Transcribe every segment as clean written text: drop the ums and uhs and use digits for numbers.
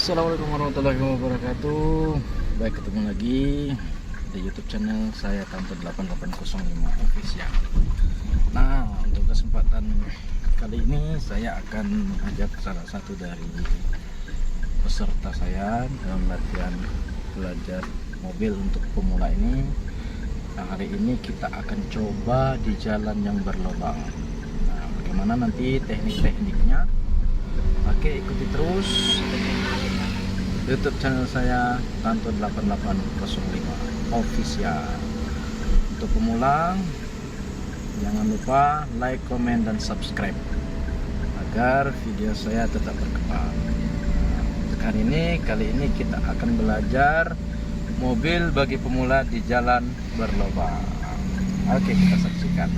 Assalamualaikum warahmatullahi wabarakatuh. Baik, ketemu lagi di YouTube channel saya Tanto 8805 Official. Nah, untuk kesempatan kali ini saya akan ajak salah satu dari peserta saya dalam latihan belajar mobil untuk pemula ini. Nah, hari ini kita akan coba di jalan yang berlubang. Nah, bagaimana nanti teknik-tekniknya? Oke, ikuti terus YouTube channel saya Tanto 8805 Official. Untuk pemula, jangan lupa like, comment, dan subscribe agar video saya tetap berkembang. Untuk kali ini kita akan belajar mobil bagi pemula di jalan berlubang. Oke, kita saksikan.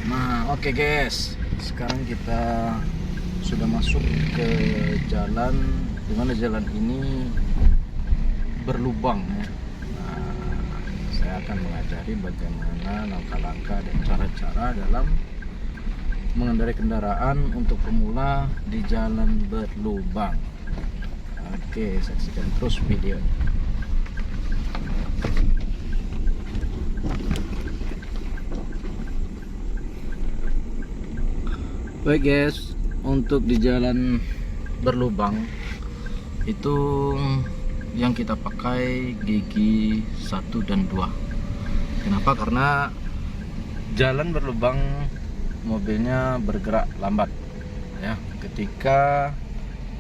Nah, oke guys, sekarang kita sudah masuk ke jalan, dimana jalan ini berlubang ya. Nah, saya akan mengajari bagaimana langkah-langkah dan cara-cara dalam mengendarai kendaraan untuk pemula di jalan berlubang. Oke, saksikan terus video. Baik guys, untuk di jalan berlubang itu yang kita pakai gigi 1 dan 2. Kenapa? Karena jalan berlubang mobilnya bergerak lambat ya. Ketika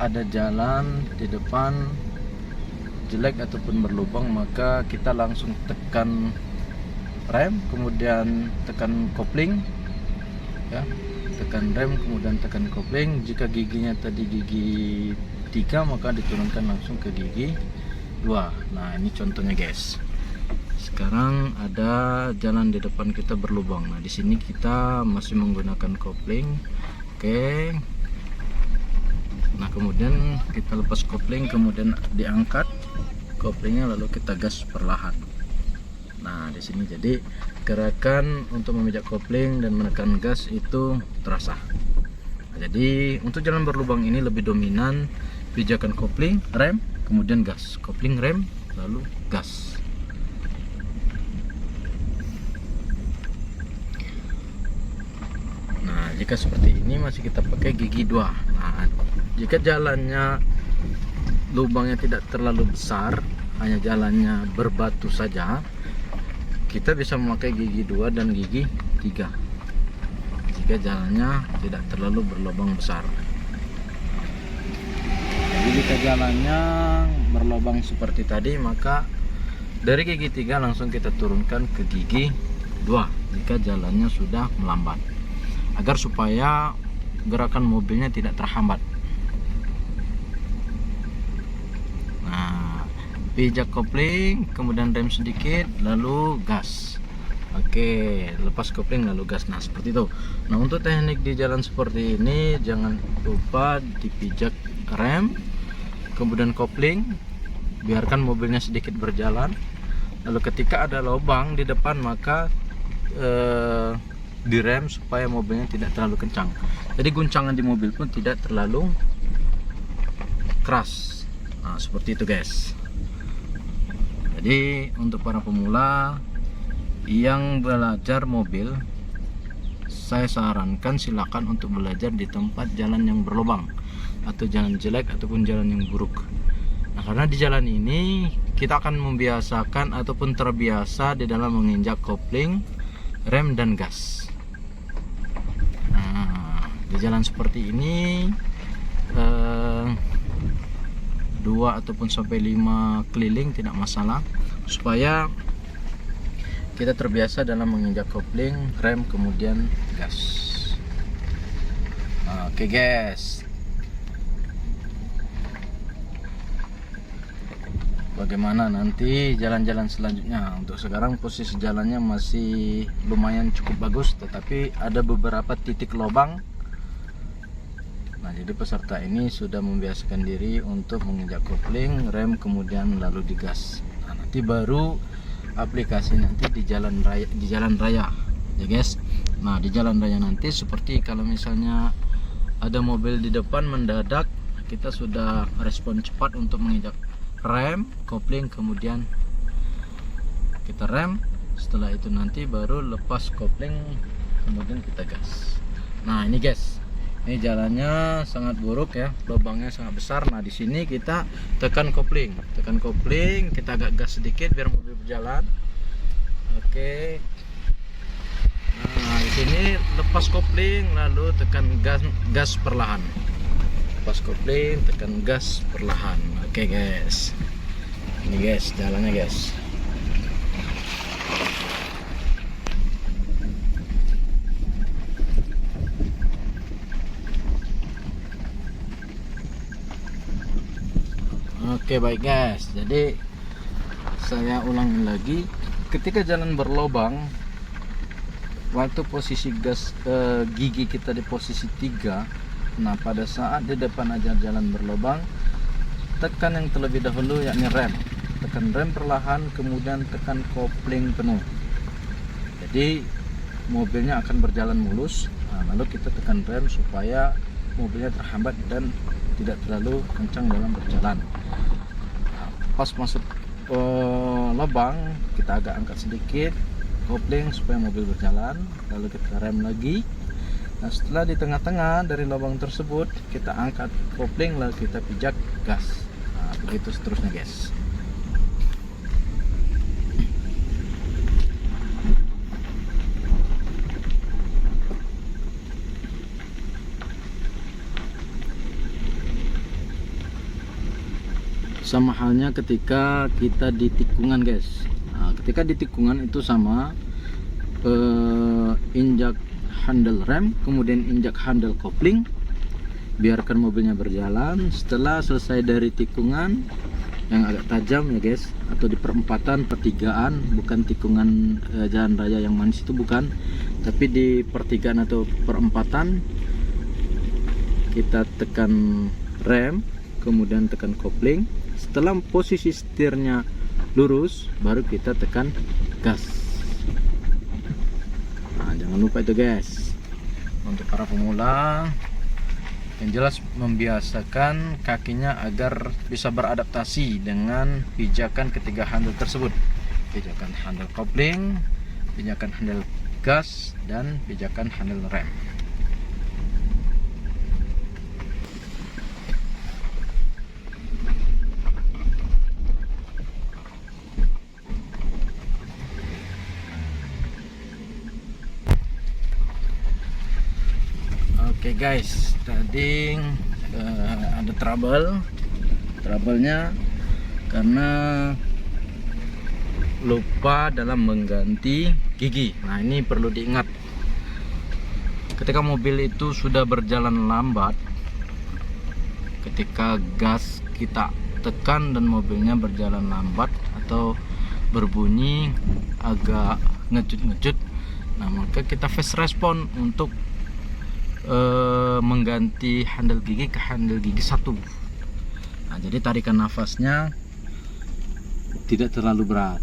ada jalan di depan jelek ataupun berlubang, maka kita langsung tekan rem, kemudian tekan kopling ya. Tekan rem kemudian tekan kopling. Jika giginya tadi gigi 3, maka diturunkan langsung ke gigi 2. Nah, ini contohnya guys. Sekarang ada jalan di depan kita berlubang. Nah, di sini kita masih menggunakan kopling. Oke. Nah, kemudian kita lepas kopling, kemudian diangkat koplingnya, lalu kita gas perlahan. Nah, di sini jadi gerakan untuk memijak kopling dan menekan gas itu terasa. Jadi untuk jalan berlubang ini lebih dominan pijakan kopling, rem, kemudian gas. Kopling, rem, lalu gas. Nah, jika seperti ini masih kita pakai gigi 2. Nah, jika jalannya lubangnya tidak terlalu besar, hanya jalannya berbatu saja, kita bisa memakai gigi 2 dan gigi 3 jika jalannya tidak terlalu berlubang besar. Jadi jika jalannya berlubang seperti tadi, maka dari gigi 3 langsung kita turunkan ke gigi 2 jika jalannya sudah melambat, agar supaya gerakan mobilnya tidak terhambat. Pijak kopling, kemudian rem sedikit, lalu gas. Oke, lepas kopling lalu gas. Nah, seperti itu. Nah, untuk teknik di jalan seperti ini, jangan lupa dipijak rem, kemudian kopling, biarkan mobilnya sedikit berjalan. Lalu ketika ada lubang di depan, maka direm supaya mobilnya tidak terlalu kencang. Jadi guncangan di mobil pun tidak terlalu keras. Nah, seperti itu guys. Jadi untuk para pemula yang belajar mobil, saya sarankan silakan untuk belajar di tempat jalan yang berlubang atau jalan jelek ataupun jalan yang buruk. Nah, karena di jalan ini kita akan membiasakan ataupun terbiasa di dalam menginjak kopling, rem, dan gas. Nah, di jalan seperti ini 2 ataupun sampai 5 keliling tidak masalah, supaya kita terbiasa dalam menginjak kopling, rem, kemudian gas. Oke guys, bagaimana nanti jalan-jalan selanjutnya? Untuk sekarang posisi jalannya masih lumayan cukup bagus, tetapi ada beberapa titik lubang. Nah, jadi peserta ini sudah membiasakan diri untuk menginjak kopling, rem, kemudian lalu digas. Nah, nanti baru aplikasi nanti di jalan raya ya guys. Nah, di jalan raya nanti seperti kalau misalnya ada mobil di depan mendadak, kita sudah respon cepat untuk menginjak rem, kopling, kemudian kita rem. Setelah itu nanti baru lepas kopling, kemudian kita gas. Nah ini guys, ini jalannya sangat buruk ya, lubangnya sangat besar. Nah di sini kita tekan kopling, kita agak gas sedikit biar mobil berjalan. Oke. Nah di sini lepas kopling, lalu tekan gas perlahan. Lepas kopling, tekan gas perlahan. Oke guys, ini guys jalannya guys. Oke baik guys, jadi saya ulangi lagi, ketika jalan berlobang, waktu posisi gas gigi kita di posisi 3, nah pada saat di depan aja jalan berlobang, tekan yang terlebih dahulu yakni rem, tekan rem perlahan, kemudian tekan kopling penuh, jadi mobilnya akan berjalan mulus. Nah, lalu kita tekan rem supaya mobilnya terhambat dan tidak terlalu kencang dalam berjalan. Pas masuk lubang, kita agak angkat sedikit kopling supaya mobil berjalan, lalu kita rem lagi. Nah setelah di tengah-tengah dari lubang tersebut, kita angkat kopling lalu kita pijak gas. Nah begitu seterusnya guys. Sama halnya ketika kita di tikungan guys. Nah, ketika di tikungan itu sama, injak handle rem, kemudian injak handle kopling, biarkan mobilnya berjalan. Setelah selesai dari tikungan yang agak tajam ya guys, atau di perempatan pertigaan, bukan tikungan jalan raya yang manis itu bukan, tapi di pertigaan atau perempatan, kita tekan rem, kemudian tekan kopling. Setelah posisi setirnya lurus, baru kita tekan gas. Nah jangan lupa itu guys, untuk para pemula yang jelas membiasakan kakinya agar bisa beradaptasi dengan pijakan ketiga handle tersebut, pijakan handle kopling, pijakan handle gas, dan pijakan handle rem. Oke guys, tadi ada trouble-nya karena lupa dalam mengganti gigi. Nah ini perlu diingat, ketika mobil itu sudah berjalan lambat, ketika gas kita tekan dan mobilnya berjalan lambat atau berbunyi agak ngejut-ngejut, nah maka kita fast respon untuk mengganti handle gigi ke handle gigi 1. Nah jadi tarikan nafasnya tidak terlalu berat.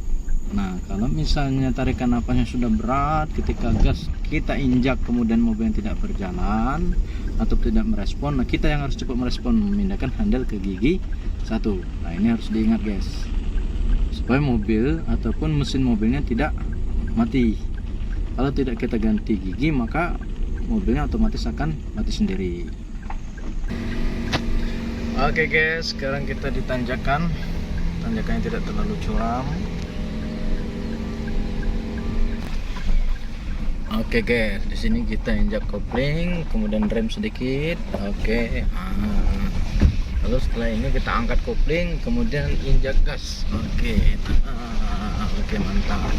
Nah kalau misalnya tarikan nafasnya sudah berat, ketika gas kita injak kemudian mobilnya tidak berjalan atau tidak merespon, nah kita yang harus cepat merespon, memindahkan handle ke gigi 1. Nah ini harus diingat guys, supaya mobil ataupun mesin mobilnya tidak mati. Kalau tidak kita ganti gigi, maka mobilnya otomatis akan mati sendiri. Oke guys, sekarang kita di tanjakan. Tanjakannya tidak terlalu curam. Oke guys, di sini kita injak kopling, kemudian rem sedikit. Oke. Lalu setelah ini kita angkat kopling, kemudian injak gas. Oke. Oke, mantap.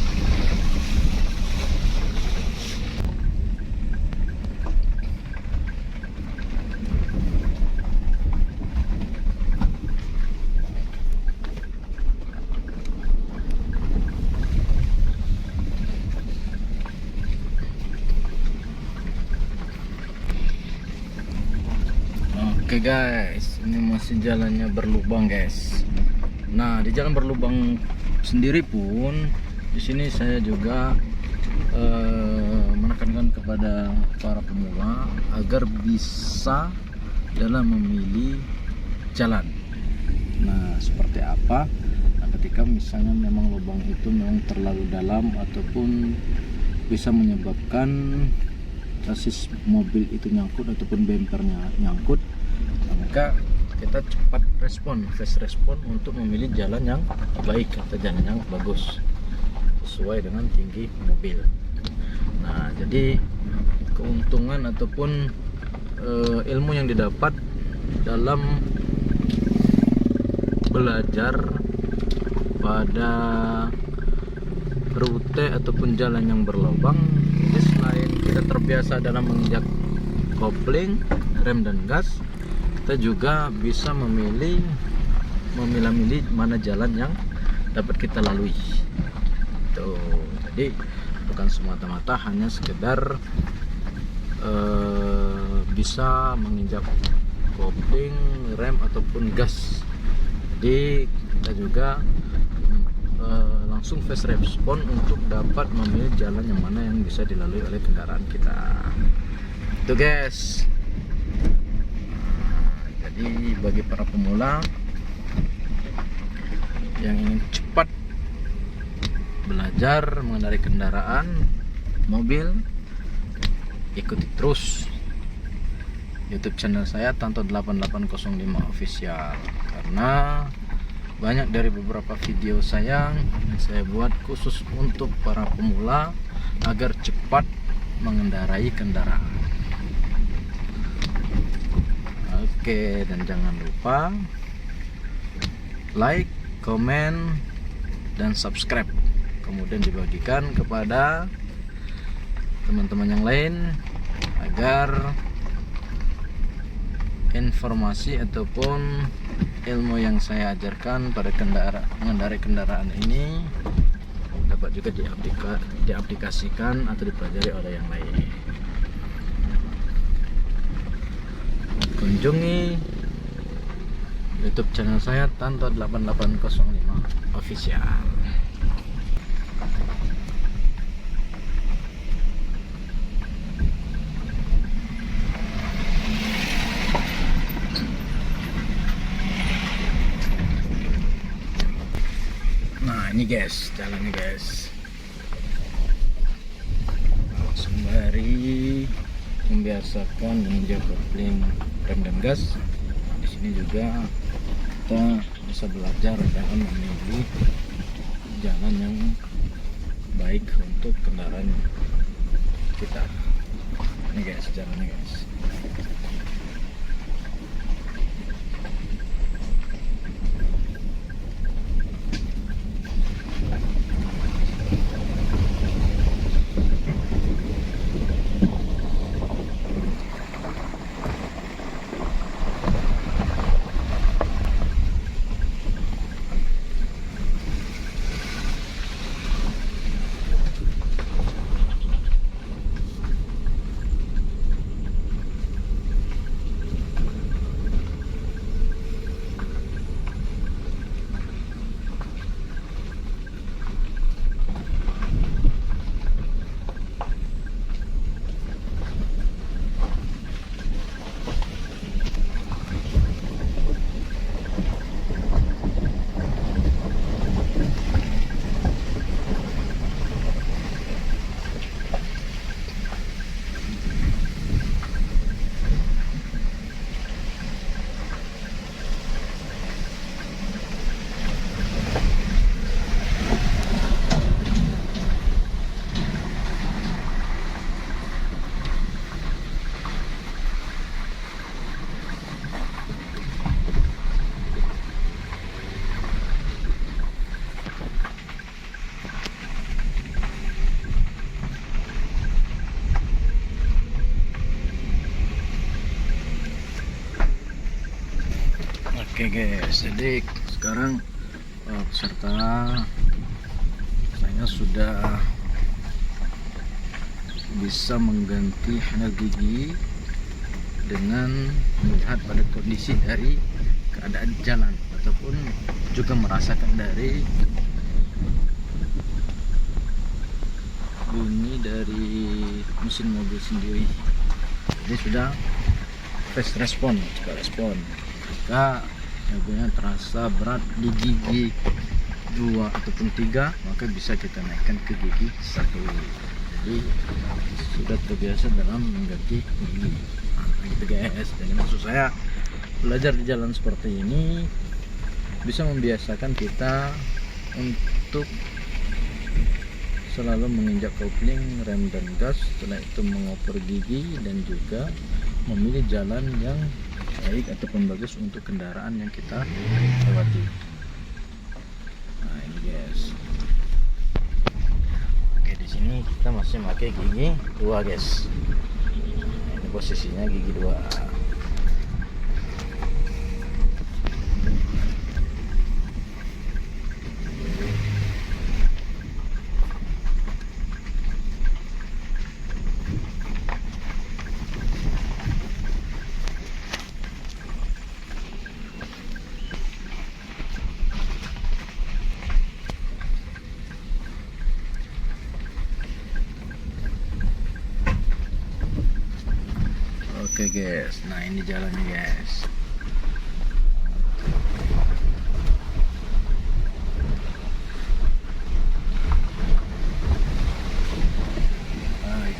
Oke guys, ini masih jalannya berlubang guys. Nah di jalan berlubang sendiri pun, di sini saya juga menekankan kepada para pemula agar bisa dalam memilih jalan. Nah, seperti apa? Nah, ketika misalnya memang lubang itu memang terlalu dalam ataupun bisa menyebabkan sasis mobil itu nyangkut ataupun bempernya nyangkut, maka kita cepat respon, fast respon untuk memilih jalan yang baik atau jalan yang bagus sesuai dengan tinggi mobil. Nah, jadi keuntungan ataupun ilmu yang didapat dalam belajar pada rute ataupun jalan yang berlubang, jadi selain kita terbiasa dalam menginjak kopling, rem dan gas, kita juga bisa memilah-milih mana jalan yang dapat kita lalui. Tuh, jadi bukan semata-mata hanya sekedar bisa menginjak kopling, rem ataupun gas. Jadi kita juga langsung fast respon untuk dapat memilih jalan yang mana yang bisa dilalui oleh kendaraan kita. Itu guys. Jadi bagi para pemula yang ingin cepat belajar mengendarai kendaraan mobil, ikuti terus YouTube channel saya Tanto 8805 Official, karena banyak dari beberapa video saya yang saya buat khusus untuk para pemula agar cepat mengendarai kendaraan. Oke, dan jangan lupa like, komen, dan subscribe, kemudian dibagikan kepada teman-teman yang lain agar informasi ataupun ilmu yang saya ajarkan pada mengendarai kendaraan ini dapat juga diaplikasikan atau dipelajari oleh yang lain. Kunjungi YouTube channel saya Tanto 8805 Official. Nah, ini guys, jalannya guys. Sembari membiasakan menginjak kopling, rem dan gas, di sini juga kita bisa belajar dalam memilih jalan yang baik untuk kendaraan kita. Ini guys, jalannya guys. Oke guys, jadi sekarang peserta saya sudah bisa mengganti handle gigi dengan melihat pada kondisi dari keadaan jalan ataupun juga merasakan dari bunyi dari mesin mobil sendiri. Jadi sudah fast respon, cepat respon. Jika mobilnya terasa berat di gigi 2 ataupun 3, maka bisa kita naikkan ke gigi 1. Jadi sudah terbiasa dalam mengganti gigi. Nah, gitu guys. Jadi maksud saya, belajar di jalan seperti ini bisa membiasakan kita untuk selalu menginjak kopling, rem dan gas, setelah itu mengoper gigi dan juga memilih jalan yang baik ataupun bagus untuk kendaraan yang kita lewati. Nah ini guys. Oke, di sini kita masih pakai gigi 2 guys. Nah, ini posisinya gigi 2. Oke guys, nah ini jalannya guys.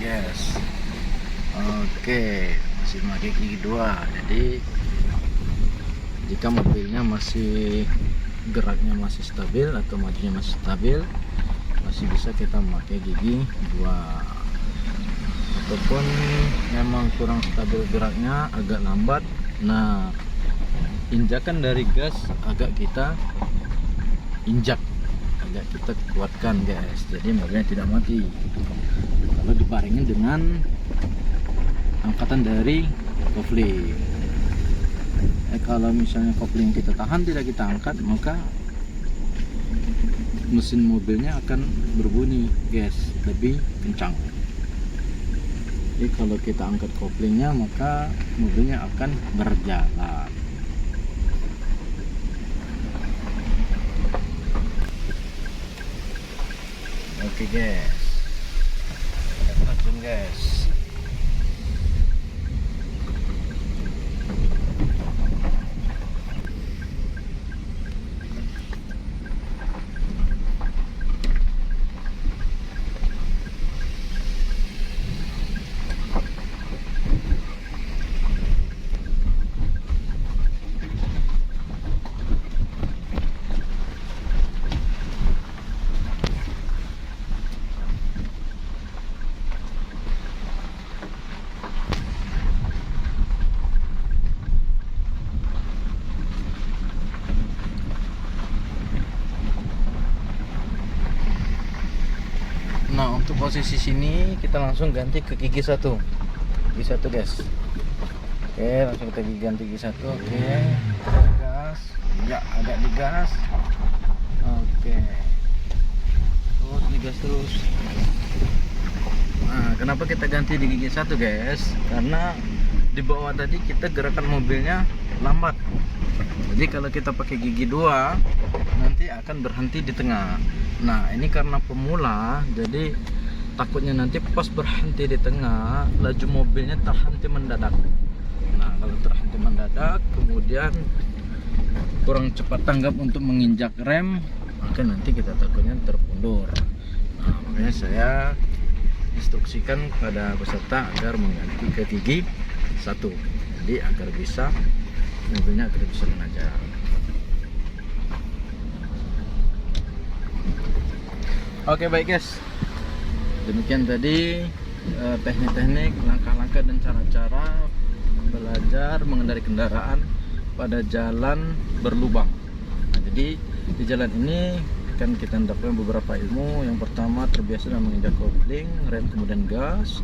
Guys, oke, masih pakai gigi 2. Jadi jika mobilnya masih geraknya masih stabil atau majunya masih stabil, masih bisa kita memakai gigi 2. Ataupun memang kurang stabil geraknya, agak lambat, nah injakan dari gas agak kita injak, agak kita kuatkan guys, jadi mobilnya tidak mati kalau dibaringin dengan angkatan dari kopling. Kalau misalnya kopling kita tahan, tidak kita angkat, maka mesin mobilnya akan berbunyi guys, lebih kencang. Jadi kalau kita angkat koplingnya, maka mobilnya akan berjalan. Oke guys, terjun guys. Nah untuk posisi sini kita langsung ganti ke gigi 1. Gigi 1 guys. Oke, langsung kita ganti gigi 1. Oke, gas. Ya, agak digas. Oke, terus digas terus. Nah kenapa kita ganti di gigi 1 guys? Karena di bawah tadi kita gerakan mobilnya lambat. Jadi kalau kita pakai gigi 2 nanti akan berhenti di tengah. Nah ini karena pemula, jadi takutnya nanti pas berhenti di tengah, laju mobilnya terhenti mendadak. Nah kalau terhenti mendadak, kemudian kurang cepat tanggap untuk menginjak rem, maka nanti kita takutnya terpundur. Nah makanya saya instruksikan kepada peserta agar mengganti ke gigi 1, jadi agar bisa mobilnya agar bisa mengajar. Oke baik guys, demikian tadi teknik-teknik, langkah-langkah dan cara-cara belajar mengendarai kendaraan pada jalan berlubang. Nah, jadi di jalan ini kan kita mendapatkan beberapa ilmu. Yang pertama, terbiasa dalam menginjak kopling, rem kemudian gas,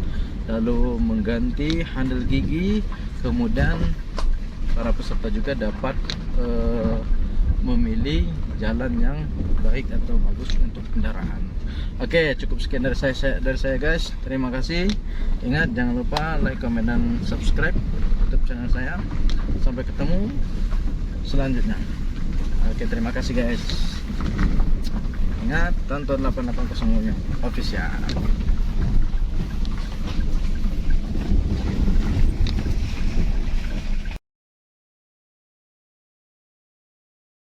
lalu mengganti handle gigi, kemudian para peserta juga dapat memilih jalan yang baik atau bagus untuk kendaraan. Oke, cukup sekian dari saya guys. Terima kasih. Ingat jangan lupa like, comment dan subscribe YouTube channel saya. Sampai ketemu selanjutnya. Oke, terima kasih guys. Ingat tonton 8805 official.